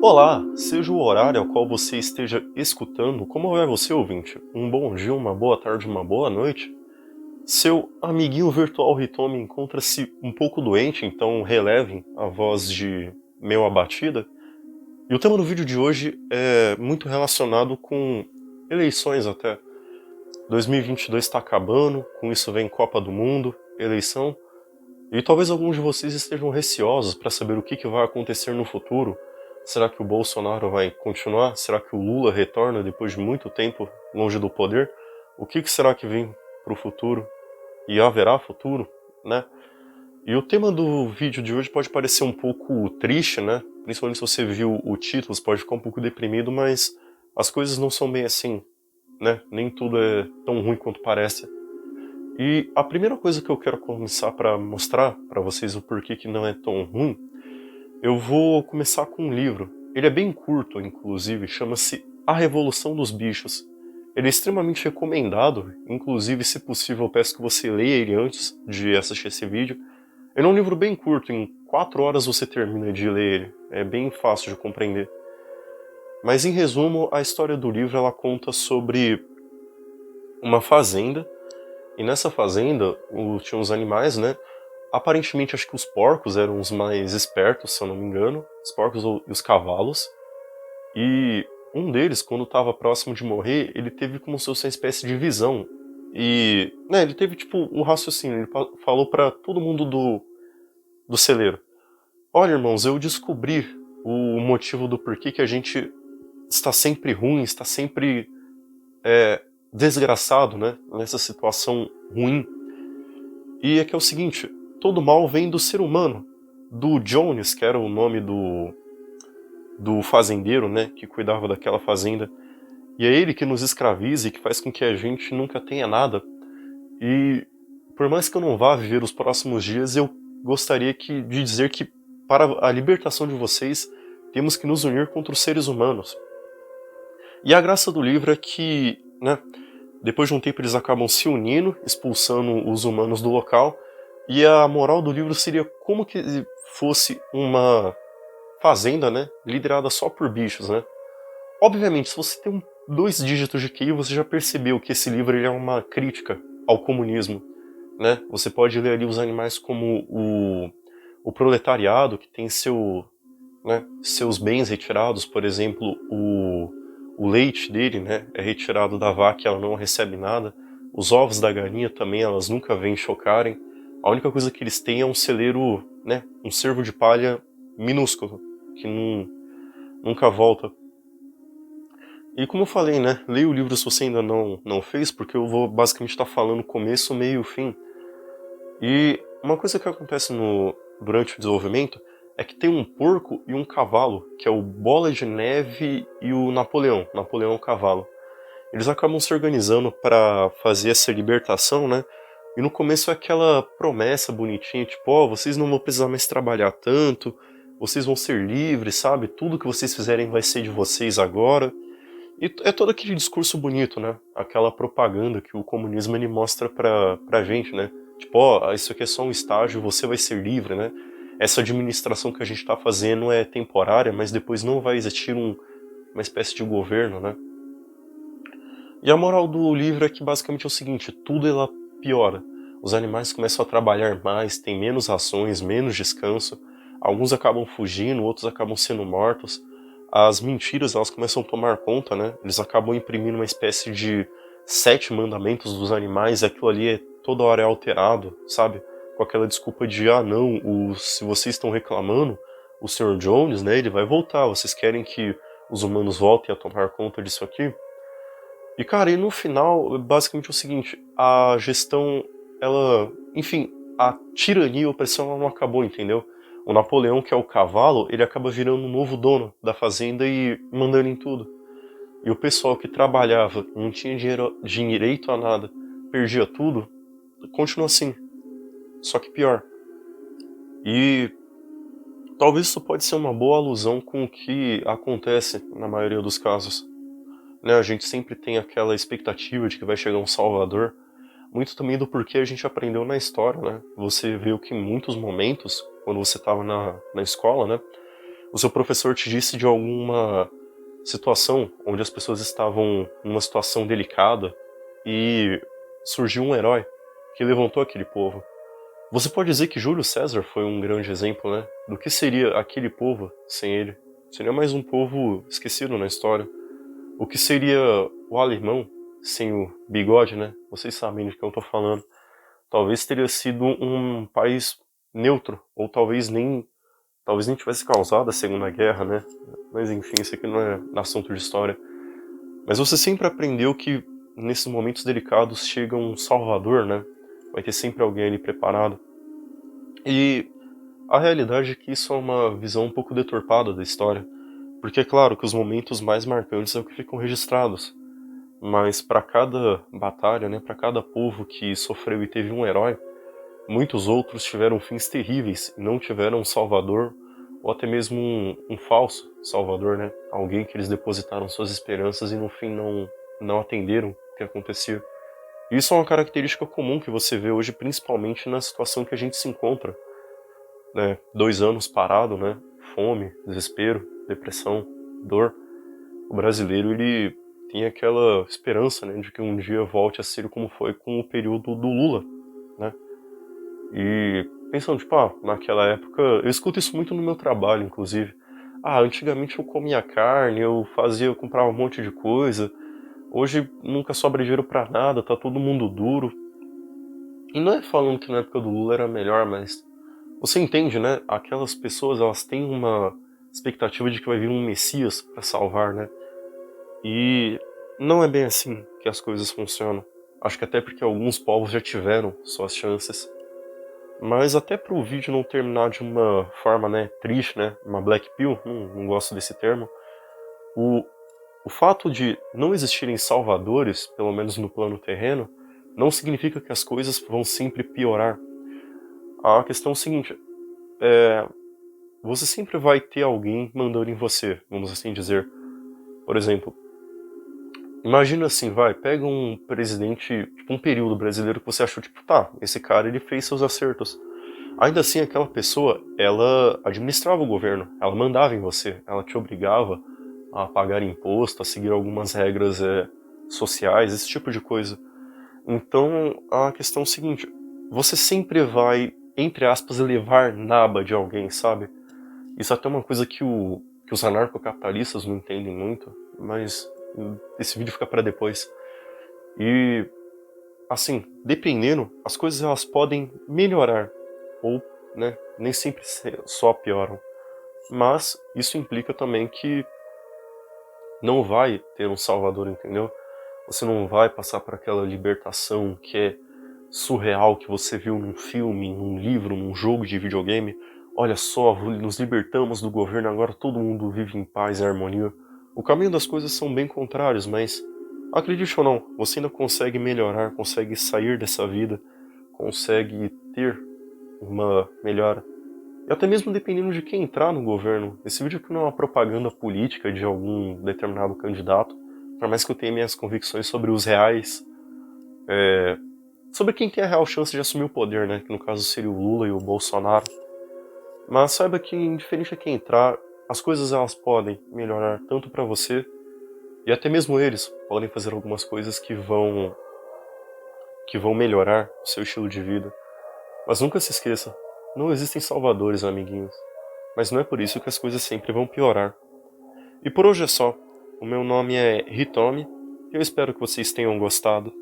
Olá, seja o horário ao qual você esteja escutando, como vai você, ouvinte? Um bom dia, uma boa tarde, uma boa noite? Seu amiguinho virtual Hitomi encontra-se um pouco doente, então relevem a voz de meio abatida. E o tema do vídeo de hoje é muito relacionado com eleições até. 2022 está acabando, com isso vem Copa do Mundo, eleição, e talvez alguns de vocês estejam receosos para saber o que vai acontecer no futuro. Será que o Bolsonaro vai continuar? Será que o Lula retorna depois de muito tempo longe do poder? O que será que vem para o futuro? E haverá futuro, né? E o tema do vídeo de hoje pode parecer um pouco triste, né? Principalmente se você viu o título, você pode ficar um pouco deprimido, mas as coisas não são bem assim, né? Nem tudo é tão ruim quanto parece. E a primeira coisa que eu quero começar para mostrar para vocês o porquê que não é tão ruim, eu vou começar com um livro. Ele é bem curto, inclusive, chama-se A Revolução dos Bichos. Ele é extremamente recomendado, inclusive, se possível, eu peço que você leia ele antes de assistir esse vídeo. Ele é um livro bem curto, em 4 horas você termina de ler ele. É bem fácil de compreender. Mas, em resumo, a história do livro ela conta sobre uma fazenda, e nessa fazenda tinha uns animais, né? Aparentemente, acho que os porcos eram os mais espertos, se eu não me engano. Os porcos e os cavalos. E um deles, quando estava próximo de morrer, ele teve como se fosse uma espécie de visão. E, né, ele teve tipo um raciocínio. Ele falou para todo mundo do celeiro: olha, irmãos, eu descobri o motivo do porquê que a gente está sempre ruim, está sempre desgraçado, né, nessa situação ruim. E é que é o seguinte: todo mal vem do ser humano. Do Jones, que era o nome do fazendeiro, né, que cuidava daquela fazenda. E é ele que nos escraviza e que faz com que a gente nunca tenha nada. E por mais que eu não vá viver os próximos dias, eu gostaria de dizer que para a libertação de vocês, temos que nos unir contra os seres humanos. E a graça do livro é que, né, depois de um tempo eles acabam se unindo, expulsando os humanos do local, e a moral do livro seria como que fosse uma fazenda, né, liderada só por bichos, né. Obviamente, se você tem 2 dígitos de QI, você já percebeu que esse livro ele é uma crítica ao comunismo, né. Você pode ler ali os animais como o proletariado, que tem seus bens retirados, por exemplo, o leite dele, né, é retirado da vaca e ela não recebe nada. Os ovos da galinha também, elas nunca vêm chocarem. A única coisa que eles têm é um celeiro, né, um cervo de palha minúsculo, que nunca volta. E como eu falei, né, leia o livro se você ainda não fez, porque eu vou basicamente estar falando começo, meio e fim. E uma coisa que acontece durante o desenvolvimento é que tem um porco e um cavalo, que é o Bola de Neve e o Napoleão. Napoleão é o cavalo. Eles acabam se organizando para fazer essa libertação, né? E no começo é aquela promessa bonitinha, tipo, ó, vocês não vão precisar mais trabalhar tanto, vocês vão ser livres, sabe? Tudo que vocês fizerem vai ser de vocês agora. E é todo aquele discurso bonito, né? Aquela propaganda que o comunismo ele mostra pra gente, né? Tipo, ó, isso aqui é só um estágio, você vai ser livre, né? Essa administração que a gente tá fazendo é temporária, mas depois não vai existir uma espécie de governo, né? E a moral do livro é que basicamente é o seguinte: tudo ela piora. Os animais começam a trabalhar mais, tem menos rações, menos descanso. Alguns acabam fugindo, outros acabam sendo mortos. As mentiras elas começam a tomar conta, né? Eles acabam imprimindo uma espécie de 7 mandamentos dos animais, e aquilo ali é toda hora é alterado, sabe? Com aquela desculpa de, ah não, se vocês estão reclamando, o Sr. Jones, né, ele vai voltar, vocês querem que os humanos voltem a tomar conta disso aqui? E cara, e no final, basicamente é o seguinte: a gestão, ela, enfim, a tirania e a opressão ela não acabou, entendeu? O Napoleão, que é o cavalo, ele acaba virando um novo dono da fazenda e mandando em tudo. E o pessoal que trabalhava, não tinha direito a nada, perdia tudo, continua assim, só que pior. E talvez isso pode ser uma boa alusão com o que acontece na maioria dos casos. Né, a gente sempre tem aquela expectativa de que vai chegar um salvador, muito também do porquê a gente aprendeu na história, né? Você viu que em muitos momentos, quando você estava na escola, né, o seu professor te disse de alguma situação onde as pessoas estavam numa situação delicada e surgiu um herói que levantou aquele povo. Você pode dizer que Júlio César foi um grande exemplo, né? Do que seria aquele povo sem ele? Seria mais um povo esquecido na história. O que seria o alemão sem o bigode, né? Vocês sabem de que eu tô falando. Talvez teria sido um país neutro, ou talvez nem tivesse causado a Segunda Guerra, né? Mas enfim, isso aqui não é assunto de história. Mas você sempre aprendeu que nesses momentos delicados chega um salvador, né? Vai ter sempre alguém ali preparado. E a realidade é que isso é uma visão um pouco deturpada da história, porque é claro que os momentos mais marcantes é o que ficam registrados, mas para cada batalha, né, para cada povo que sofreu e teve um herói, muitos outros tiveram fins terríveis e não tiveram um salvador, ou até mesmo um falso salvador, né? Alguém que eles depositaram suas esperanças e no fim não atenderam o que acontecia. Isso é uma característica comum que você vê hoje, principalmente na situação que a gente se encontra, né? 2 anos parado, né? Fome, desespero, depressão, dor. O brasileiro, ele tem aquela esperança, né, de que um dia volte a ser como foi com o período do Lula, né? E pensando, tipo, naquela época, eu escuto isso muito no meu trabalho, inclusive. Antigamente eu comia carne, eu comprava um monte de coisa. Hoje nunca sobra dinheiro pra nada, tá todo mundo duro. E não é falando que na época do Lula era melhor, mas você entende, né? Aquelas pessoas, elas têm uma expectativa de que vai vir um Messias pra salvar, né? E não é bem assim que as coisas funcionam. Acho que até porque alguns povos já tiveram suas chances. Mas até pro vídeo não terminar de uma forma, né, triste, né, uma black pill, não gosto desse termo, o, o fato de não existirem salvadores, pelo menos no plano terreno, não significa que as coisas vão sempre piorar. A questão é o seguinte, você sempre vai ter alguém mandando em você, vamos assim dizer. Por exemplo, imagina assim, pega um presidente, tipo um período brasileiro que você achou, tipo, esse cara ele fez seus acertos. Ainda assim, aquela pessoa, ela administrava o governo, ela mandava em você, ela te obrigava a pagar imposto, a seguir algumas regras sociais, esse tipo de coisa. Então, a questão é o seguinte, você sempre vai, entre aspas, levar naba de alguém, sabe? Isso até é uma coisa que os anarcocapitalistas não entendem muito, mas esse vídeo fica para depois. E, assim, dependendo, as coisas elas podem melhorar, ou, né, nem sempre só pioram. Mas isso implica também que não vai ter um salvador, entendeu? Você não vai passar por aquela libertação que é surreal, que você viu num filme, num livro, num jogo de videogame. Olha só, nos libertamos do governo, agora todo mundo vive em paz e harmonia. O caminho das coisas são bem contrários, mas acredite ou não, você ainda consegue melhorar, consegue sair dessa vida, consegue ter uma melhora. E até mesmo dependendo de quem entrar no governo. Esse vídeo aqui não é uma propaganda política de algum determinado candidato, por mais que eu tenha minhas convicções sobre os reais, sobre quem tem a real chance de assumir o poder, né? Que no caso seria o Lula e o Bolsonaro. Mas saiba que, indiferente a quem entrar, as coisas elas podem melhorar tanto para você, e até mesmo eles podem fazer algumas coisas que vão melhorar o seu estilo de vida. Mas nunca se esqueça, não existem salvadores, amiguinhos. Mas não é por isso que as coisas sempre vão piorar. E por hoje é só. O meu nome é Hitomi, e eu espero que vocês tenham gostado.